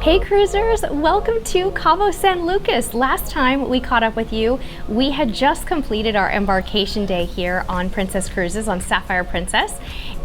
Hey cruisers, welcome to Cabo San Lucas. Last time we caught up with you, we had just completed our embarkation day here on Princess Cruises on Sapphire Princess,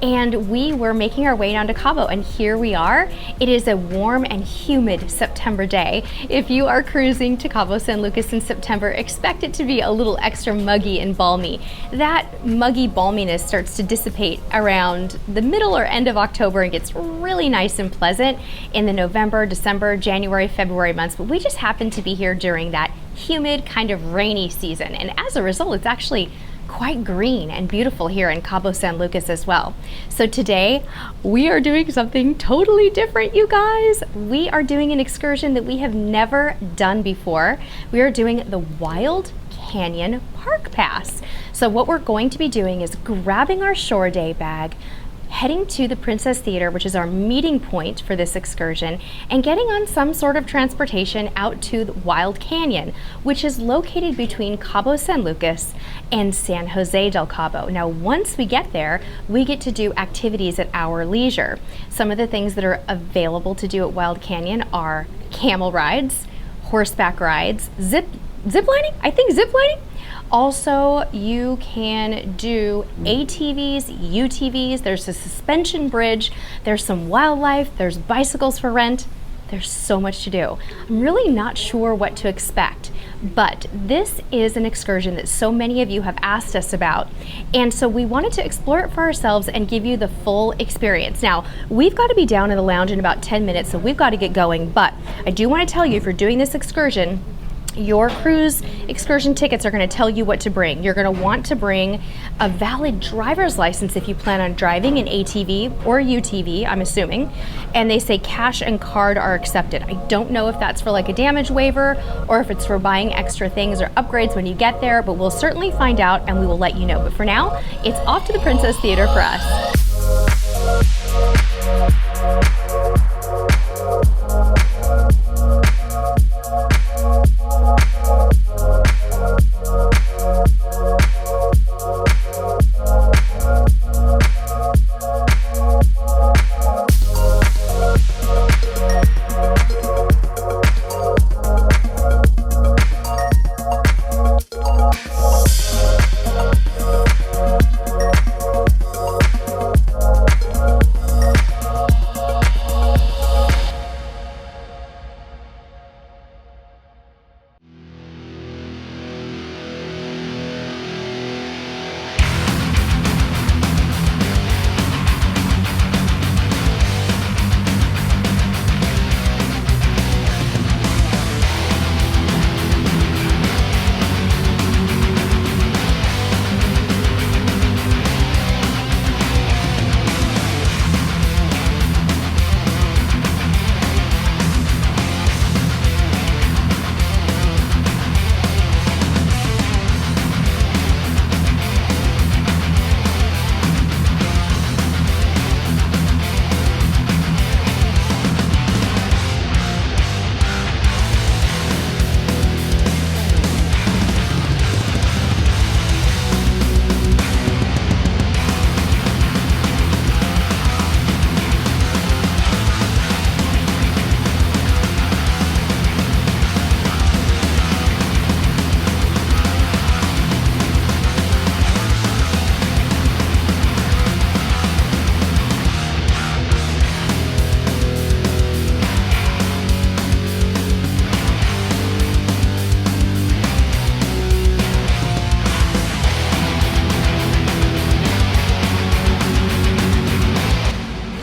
and we were making our way down to Cabo, and here we are. It is a warm and humid September day. If you are cruising to Cabo San Lucas in September, expect it to be a little extra muggy and balmy. That muggy balminess starts to dissipate around the middle or end of October and gets really nice and pleasant in the November, December, January, February months, but we just happen to be here during that humid, kind of rainy season, and as a result, it's actually quite green and beautiful here in Cabo San Lucas as well. So today, we are doing something totally different, you guys. We are doing an excursion that we have never done before. We are doing the Wild Canyon Park Pass. So what we're going to be doing is grabbing our shore day bag, heading to the Princess Theater, which is our meeting point for this excursion, and getting on some sort of transportation out to the Wild Canyon, which is located between Cabo San Lucas and San Jose del Cabo. Now, once we get there, we get to do activities at our leisure. Some of the things that are available to do at Wild Canyon are camel rides, horseback rides, zip lining? I think zip lining. Also, you can do ATVs, UTVs, there's a suspension bridge, there's some wildlife, there's bicycles for rent. There's so much to do. I'm really not sure what to expect, but this is an excursion that so many of you have asked us about, and so we wanted to explore it for ourselves and give you the full experience. Now, we've got to be down in the lounge in about 10 minutes, so we've got to get going, but I do want to tell you, if you're doing this excursion, your cruise excursion tickets are going to tell you what to bring. You're going to want to bring a valid driver's license if you plan on driving an ATV or UTV, I'm assuming, and they say cash and card are accepted. I don't know if that's for like a damage waiver or if it's for buying extra things or upgrades when you get there, but we'll certainly find out and we will let you know. But for now, it's off to the Princess Theater for us.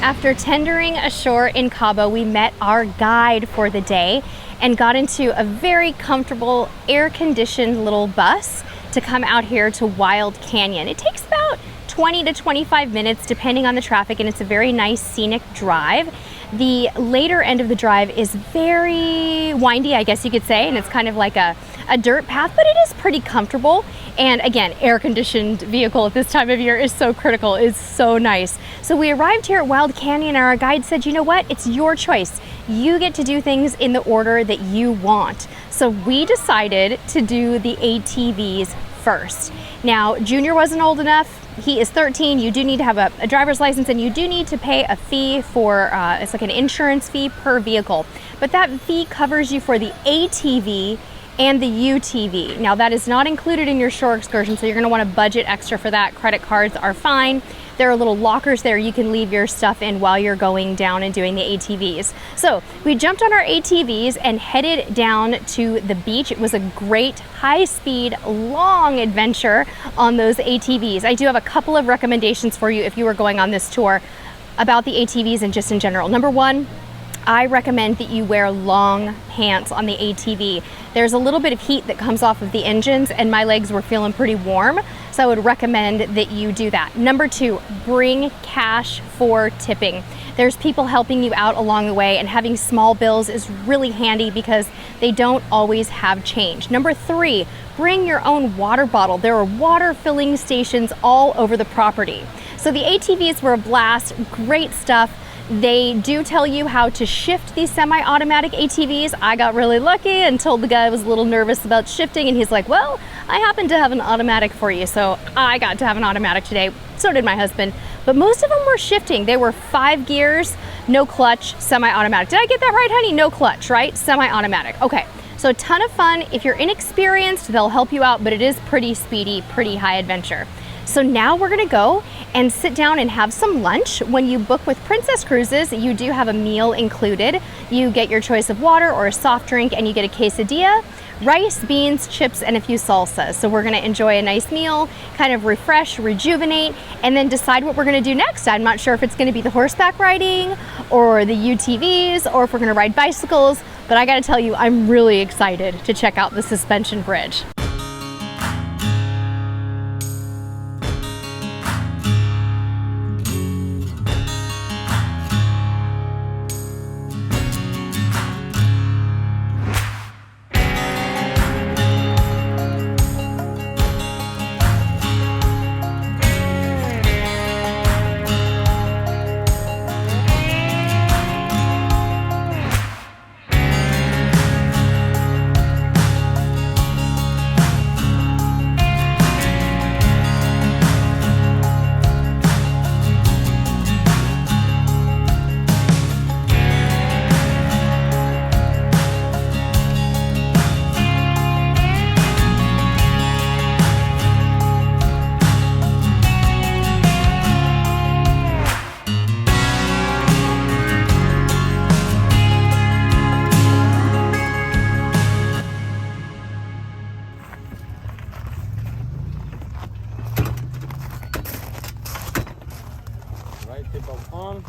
After tendering ashore in Cabo, we met our guide for the day and got into a very comfortable, air-conditioned little bus to come out here to Wild Canyon. It takes about 20 to 25 minutes depending on the traffic, and it's a very nice scenic drive. The later end of the drive is very windy, I guess you could say, and it's kind of like a dirt path, but it is pretty comfortable. And again, air-conditioned vehicle at this time of year is so critical, it's so nice. So we arrived here at Wild Canyon and our guide said, you know what, it's your choice. You get to do things in the order that you want. So we decided to do the ATVs first. Now, Junior wasn't old enough, he is 13, you do need to have a driver's license, and you do need to pay a fee for, it's like an insurance fee per vehicle. But that fee covers you for the ATV and the UTV. Now that is not included in your shore excursion, so you're gonna wanna budget extra for that. Credit cards are fine. There are little lockers there you can leave your stuff in while you're going down and doing the ATVs. So we jumped on our ATVs and headed down to the beach. It was a great high-speed, long adventure on those ATVs. I do have a couple of recommendations for you if you are going on this tour about the ATVs and just in general. Number one, I recommend that you wear long pants on the ATV. There's a little bit of heat that comes off of the engines, and my legs were feeling pretty warm, so I would recommend that you do that. Number two, bring cash for tipping. There's people helping you out along the way, and having small bills is really handy because they don't always have change. Number three, bring your own water bottle. There are water filling stations all over the property. So the ATVs were a blast, great stuff. They do tell you how to shift these semi-automatic ATVs. I got really lucky and told the guy I was a little nervous about shifting, and he's like, well, I happen to have an automatic for you. So I got to have an automatic today. So did my husband. But most of them were shifting. They were 5 gears, no clutch, semi-automatic. Did I get that right, honey? No clutch, right? Semi-automatic. Okay. So a ton of fun. If you're inexperienced, they'll help you out, but it is pretty speedy, pretty high adventure. So now we're gonna go and sit down and have some lunch. When you book with Princess Cruises, you do have a meal included. You get your choice of water or a soft drink, and you get a quesadilla, rice, beans, chips, and a few salsas. So we're gonna enjoy a nice meal, kind of refresh, rejuvenate, and then decide what we're gonna do next. I'm not sure if it's gonna be the horseback riding or the UTVs, or if we're gonna ride bicycles, but I gotta tell you, I'm really excited to check out the suspension bridge. On.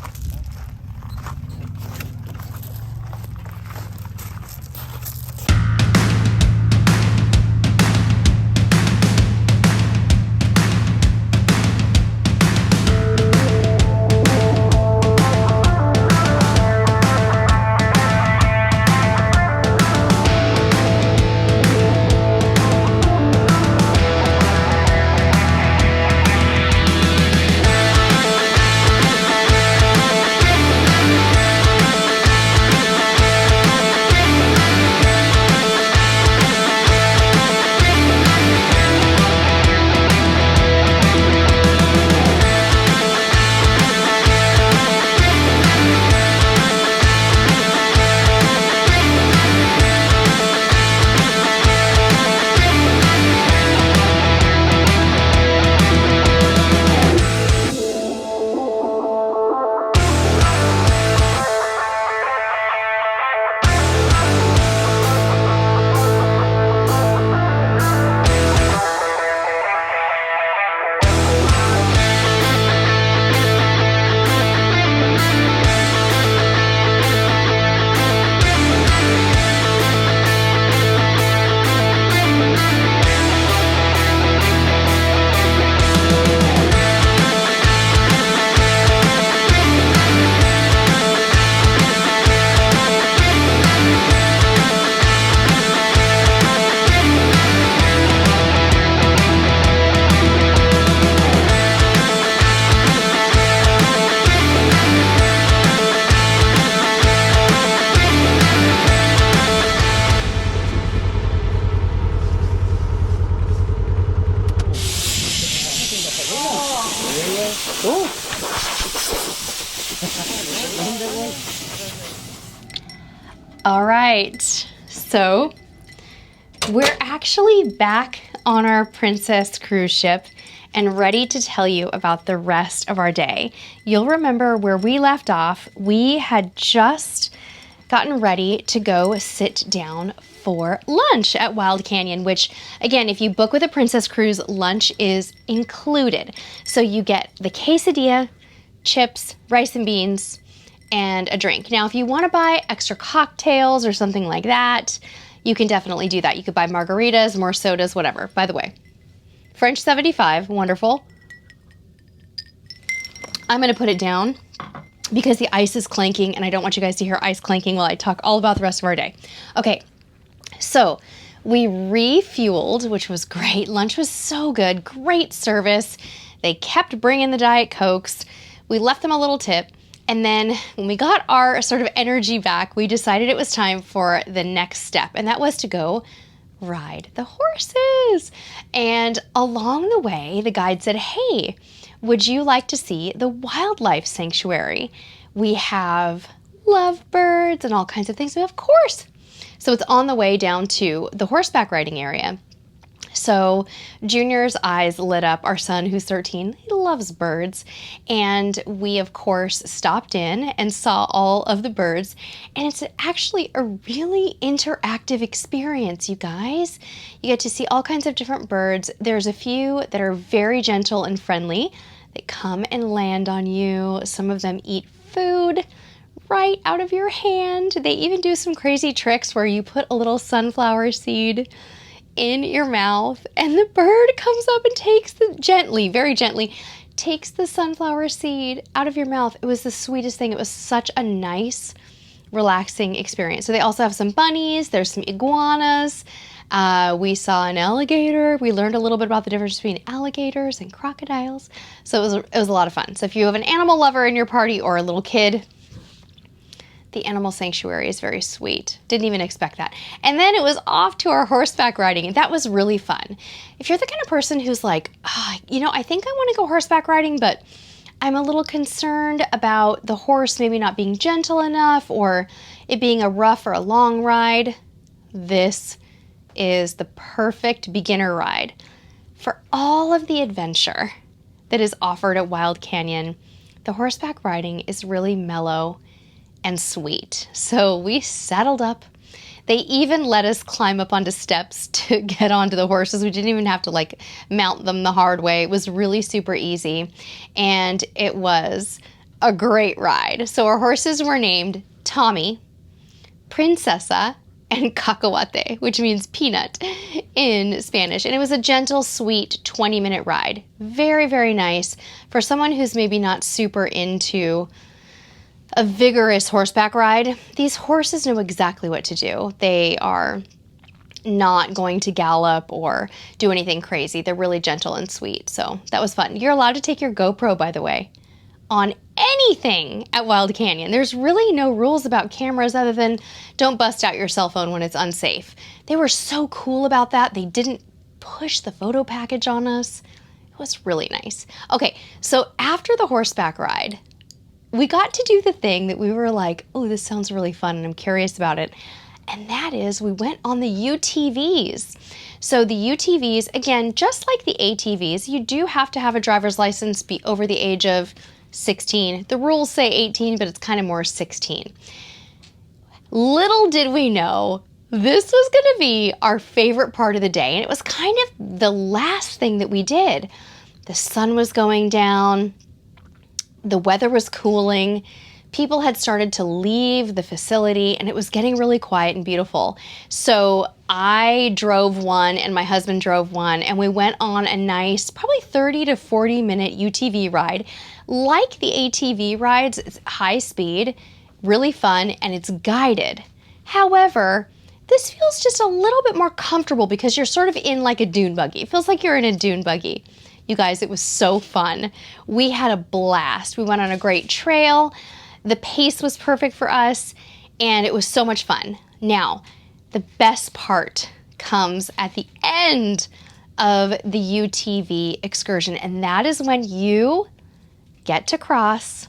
Oh. All right, so we're actually back on our Princess cruise ship and ready to tell you about the rest of our day. You'll remember where we left off. We had just gotten ready to go sit down for lunch at Wild Canyon, which again, if you book with a Princess cruise, lunch is included. So you get the quesadilla, chips, rice and beans, and a drink. Now, if you want to buy extra cocktails or something like that, you can definitely do that. You could buy margaritas, more sodas, whatever. By the way, French 75, wonderful. I'm gonna put it down because the ice is clanking and I don't want you guys to hear ice clanking while I talk all about the rest of our day. Okay, so we refueled, which was great. Lunch was so good, great service. They kept bringing the Diet Cokes. We left them a little tip. And then when we got our sort of energy back, we decided it was time for the next step, and that was to go ride the horses. And along the way, the guide said, hey, would you like to see the wildlife sanctuary? We have lovebirds and all kinds of things. So of course. So it's on the way down to the horseback riding area. So Junior's eyes lit up. Our son, who's 13, he loves birds. And we, of course, stopped in and saw all of the birds. And it's actually a really interactive experience, you guys. You get to see all kinds of different birds. There's a few that are very gentle and friendly. They come and land on you. Some of them eat food right out of your hand. They even do some crazy tricks where you put a little sunflower seed in your mouth and the bird comes up and takes very gently takes the sunflower seed out of your mouth. It was the sweetest thing. It was such a nice, relaxing experience. So they also have some bunnies. There's some iguanas. We saw an alligator. We learned a little bit about the difference between alligators and crocodiles. So it was a lot of fun. So if you have an animal lover in your party or a little kid, the animal sanctuary is very sweet. Didn't even expect that. And then it was off to our horseback riding. That was really fun. If you're the kind of person who's like, I think I want to go horseback riding, but I'm a little concerned about the horse maybe not being gentle enough or it being a rough or a long ride, this is the perfect beginner ride. For all of the adventure that is offered at Wild Canyon, the horseback riding is really mellow and sweet. So we saddled up. They even let us climb up onto steps to get onto the horses. We didn't even have to mount them the hard way. It was really super easy. And it was a great ride. So our horses were named Tommy, Princesa, and Cacahuate, which means peanut in Spanish. And it was a gentle, sweet 20-minute ride. Very, very nice for someone who's maybe not super into a vigorous horseback ride. These horses know exactly what to do. They are not going to gallop or do anything crazy. They're really gentle and sweet. So that was fun. You're allowed to take your GoPro, by the way, on anything at Wild Canyon. There's really no rules about cameras other than don't bust out your cell phone when it's unsafe. They were so cool about that. They didn't push the photo package on us. It was really nice. Okay, so after the horseback ride, we got to do the thing that we were like, oh, this sounds really fun and I'm curious about it. And that is we went on the UTVs. So the UTVs, again, just like the ATVs, you do have to have a driver's license, be over the age of 16. The rules say 18, but it's kind of more 16. Little did we know this was going to be our favorite part of the day. And it was kind of the last thing that we did. The sun was going down. The weather was cooling. People had started to leave the facility and it was getting really quiet and beautiful. So I drove one and my husband drove one and we went on a nice, probably 30 to 40 minute UTV ride. Like the ATV rides, it's high speed, really fun, and it's guided. However, this feels just a little bit more comfortable because you're sort of in like a dune buggy. It feels like you're in a dune buggy. You guys, it was so fun. We had a blast. We went on a great trail. The pace was perfect for us, and it was so much fun. Now, the best part comes at the end of the UTV excursion, and that is when you get to cross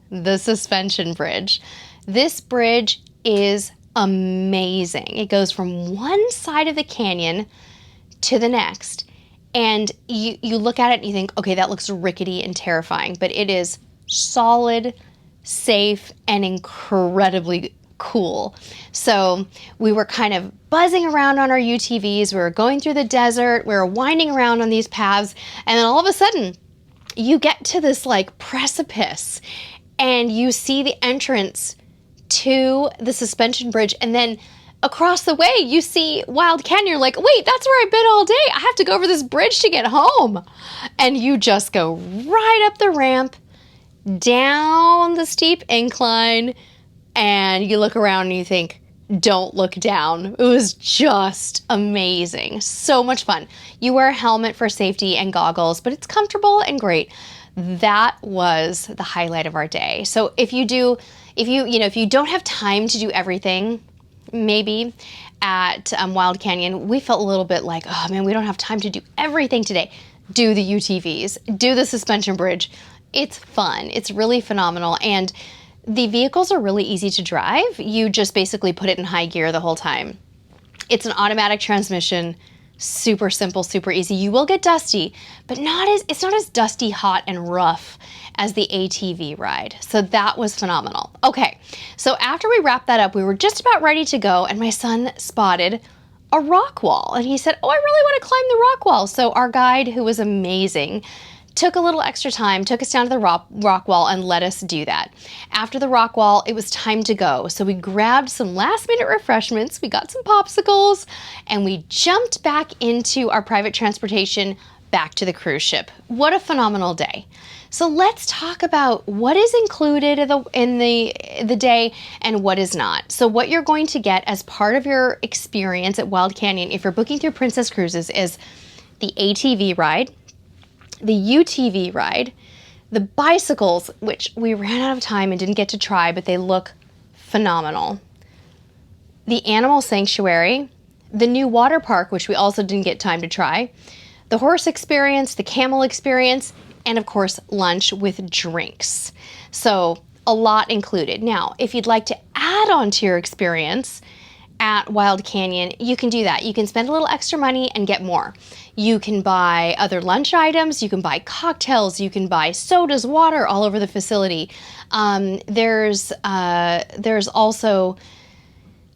the suspension bridge. This bridge is amazing. It goes from one side of the canyon to the next. And you look at it and you think, okay, that looks rickety and terrifying, but it is solid, safe, and incredibly cool. So we were kind of buzzing around on our UTVs. We were going through the desert. We were winding around on these paths. And then all of a sudden, you get to this like precipice and you see the entrance to the suspension bridge. And then across the way, you see Wild Canyon. You're like, wait, that's where I've been all day. I have to go over this bridge to get home. And you just go right up the ramp, down the steep incline, and you look around and you think, don't look down. It was just amazing. So much fun. You wear a helmet for safety and goggles, but it's comfortable and great. That was the highlight of our day. So if you don't have time to do everything, maybe at Wild Canyon, we felt a little bit like, oh man, we don't have time to do everything today. Do the UTVs, do the suspension bridge. It's fun. It's really phenomenal. And the vehicles are really easy to drive. You just basically put it in high gear the whole time. It's an automatic transmission, super simple, super easy. You will get dusty, but it's not as dusty, hot, and rough as the ATV ride. So that was phenomenal. Okay, so after we wrapped that up, we were just about ready to go, and my son spotted a rock wall. And he said, oh, I really want to climb the rock wall. So our guide, who was amazing, took a little extra time, took us down to the rock wall and let us do that. After the rock wall, it was time to go. So we grabbed some last minute refreshments, we got some popsicles, and we jumped back into our private transportation back to the cruise ship. What a phenomenal day. So let's talk about what is included in the day and what is not. So what you're going to get as part of your experience at Wild Canyon, if you're booking through Princess Cruises, is the ATV ride, the UTV ride, the bicycles, which we ran out of time and didn't get to try, but they look phenomenal, the animal sanctuary, the new water park, which we also didn't get time to try, the horse experience, the camel experience, and of course, lunch with drinks. So a lot included. Now, if you'd like to add on to your experience at Wild Canyon, you can do that. You can spend a little extra money and get more. You can buy other lunch items, you can buy cocktails, you can buy sodas, water all over the facility. There's also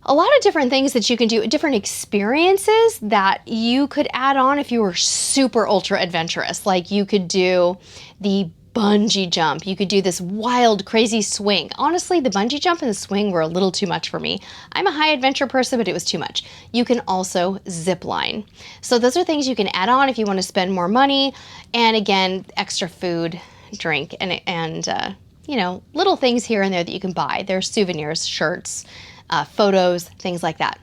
a lot of different things that you can do, different experiences that you could add on if you were super ultra adventurous. Like you could do the bungee jump. You could do this wild, crazy swing. Honestly, the bungee jump and the swing were a little too much for me. I'm a high adventure person, but it was too much. You can also zip line. So those are things you can add on if you want to spend more money. And again, extra food, drink, and little things here and there that you can buy. There's souvenirs, shirts, photos, things like that.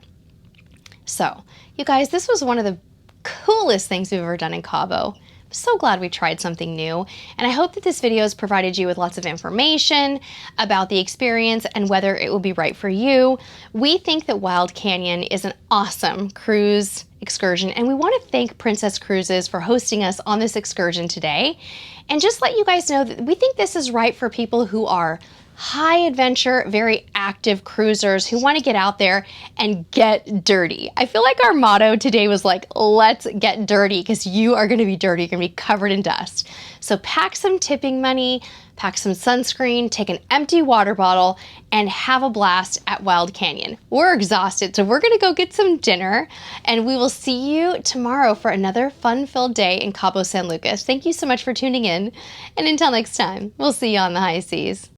So, you guys, this was one of the coolest things we've ever done in Cabo. I'm so glad we tried something new, and I hope that this video has provided you with lots of information about the experience and whether it will be right for you. We think that Wild Canyon is an awesome cruise excursion, and we want to thank Princess Cruises for hosting us on this excursion today. And just let you guys know that we think this is right for people who are high adventure, very active cruisers who want to get out there and get dirty. I feel like our motto today was like, let's get dirty, because you are going to be dirty. You're going to be covered in dust. So pack some tipping money, pack some sunscreen, take an empty water bottle, and have a blast at Wild Canyon. We're exhausted, so we're going to go get some dinner, and we will see you tomorrow for another fun-filled day in Cabo San Lucas. Thank you so much for tuning in, and until next time, we'll see you on the high seas.